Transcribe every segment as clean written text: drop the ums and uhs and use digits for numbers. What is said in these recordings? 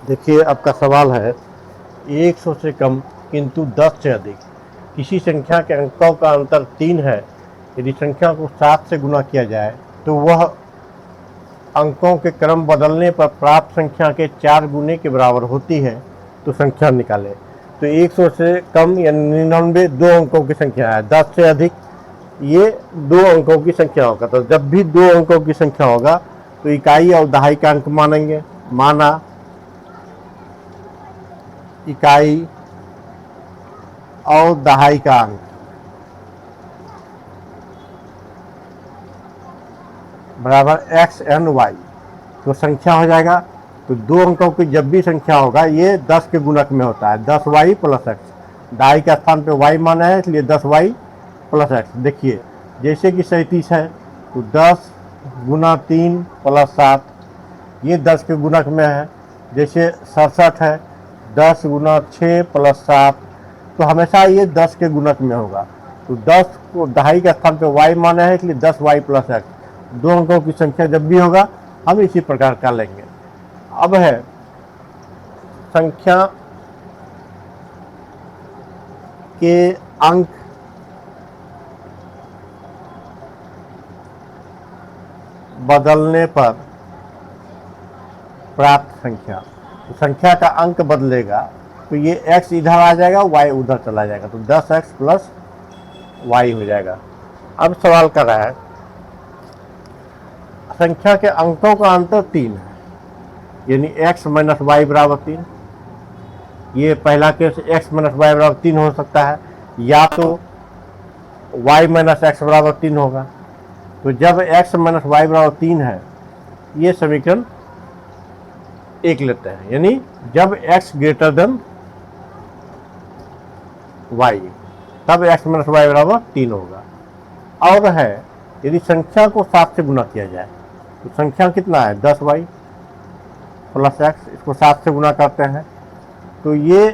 देखिए आपका सवाल है 100 से कम किंतु 10 से अधिक किसी संख्या के अंकों का अंतर 3 है। यदि संख्या को 7 से गुना किया जाए तो वह अंकों के क्रम बदलने पर प्राप्त संख्या के 4 गुने के बराबर होती है, तो संख्या निकालें। तो 100 से कम या 99 दो अंकों की संख्या है, 10 से अधिक ये 2 अंकों की संख्या होगा। तो जब भी 2 अंकों की संख्या होगा तो इकाई और दहाई का अंक मानेंगे। माना इकाई और दहाई का अंक बराबर एक्स एन वाई, तो संख्या हो जाएगा। तो 2 अंकों की जब भी संख्या होगा ये 10 के गुणक में होता है, 10 वाई प्लस एक्स। दहाई के स्थान पे वाई माना है इसलिए 10 वाई प्लस एक्स। देखिए जैसे कि 37 है तो 10 गुना 3 प्लस 7 ये 10 के गुणक में है। जैसे 67 है 10 गुना 6 प्लस 7, तो हमेशा ये 10 के गुणक में होगा। तो 10 को दहाई के स्थान पे वाई माना है इसलिए 10 वाई प्लस एक्स। 2 अंकों की संख्या जब भी होगा हम इसी प्रकार का लेंगे। अब है संख्या के अंक बदलने पर प्राप्त संख्या। तो संख्या का अंक बदलेगा तो ये x इधर आ जाएगा, y उधर चला जाएगा, तो 10x प्लस y हो जाएगा। अब सवाल कर रहा है संख्या के अंकों का अंतर 3 है, यानी x माइनस वाई बराबर 3। ये पहला केस x माइनस वाई बराबर 3 हो सकता है, या तो y माइनस एक्स बराबर 3 होगा। तो जब x माइनस वाई बराबर 3 है ये समीकरण 1 लेते हैं, यानी जब x ग्रेटर देन y तब x माइनस वाई बराबर 3 होगा। और है यदि संख्या को 7 से गुना किया जाए तो संख्या कितना है 10 वाई प्लस एक्स, इसको 7 से गुना करते हैं तो ये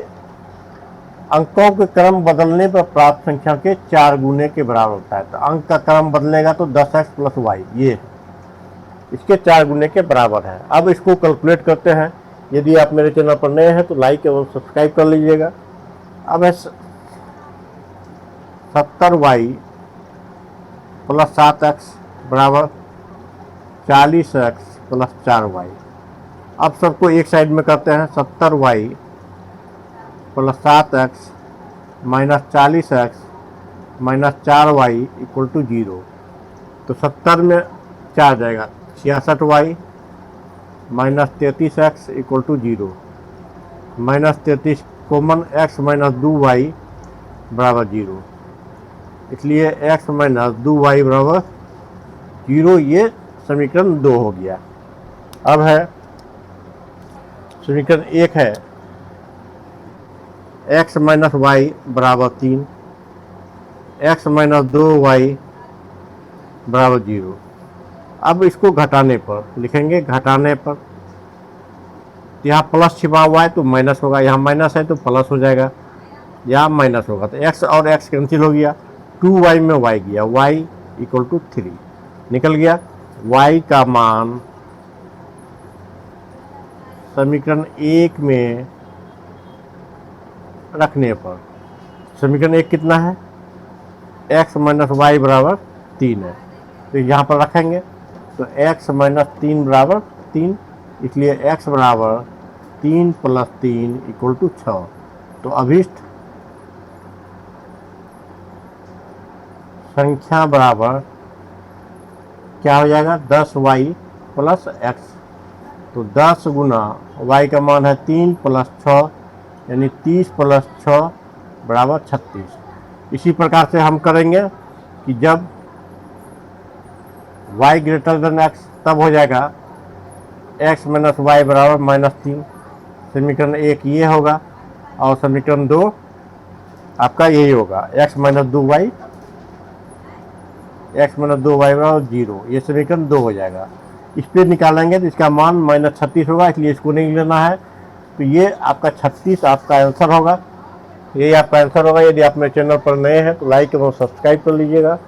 अंकों के क्रम बदलने पर प्राप्त संख्या के 4 गुने के बराबर होता है। तो अंक का क्रम बदलेगा तो 10x प्लस वाई ये इसके 4 गुने के बराबर है। अब इसको कैलकुलेट करते हैं। यदि आप मेरे चैनल पर नए हैं तो लाइक एवं सब्सक्राइब कर लीजिएगा। अब है 70y प्लस 7x बराबर 40x प्लस 4y। अब सबको एक साइड में करते हैं। 70y plus 7x minus 40x minus 4y equal to 0। तो 70 में 4 जाएगा, 66y minus 33x equal to 0, minus 33 common x minus 2y बराबर 0, इसलिए x माइनस 2y बराबर 0। ये समीकरण 2 हो गया। अब है समीकरण 1 है x माइनस वाई बराबर 3, x माइनस 2y बराबर 0। अब इसको घटाने पर लिखेंगे, घटाने पर यहाँ प्लस छिपा हुआ है तो माइनस होगा, यहाँ माइनस है तो प्लस हो जाएगा, यहाँ माइनस होगा तो x और x कैंसिल हो गया। 2y में y गया, y इक्वल टू 3 निकल गया। y का मान समीकरण 1 में रखने पर समीकरण 1 कितना है x माइनस वाई बराबर 3 है, तो यहाँ पर रखेंगे तो x माइनस 3 बराबर 3, इसलिए x बराबर 3 प्लस 3 इक्वल टू 6। तो अभीष्ट संख्या बराबर क्या हो जाएगा 10y प्लस एक्स। तो 10 गुना y का मान है 3 प्लस 6 यानी 30 प्लस 6 बराबर 36। इसी प्रकार से हम करेंगे कि जब y ग्रेटर देन x तब हो जाएगा x माइनस वाई बराबर माइनस 3। समीकरण 1 ये होगा और समीकरण 2 आपका यही होगा x माइनस 2y बराबर 0। ये समीकरण 2 हो जाएगा। इस पर निकालेंगे तो इसका मान माइनस 36 होगा, इसलिए इसको नहीं लेना है। तो ये आपका 36 आपका आंसर होगा। यही आपका आंसर होगा। यदि आप मेरे चैनल पर नए हैं तो लाइक एवं सब्सक्राइब कर लीजिएगा।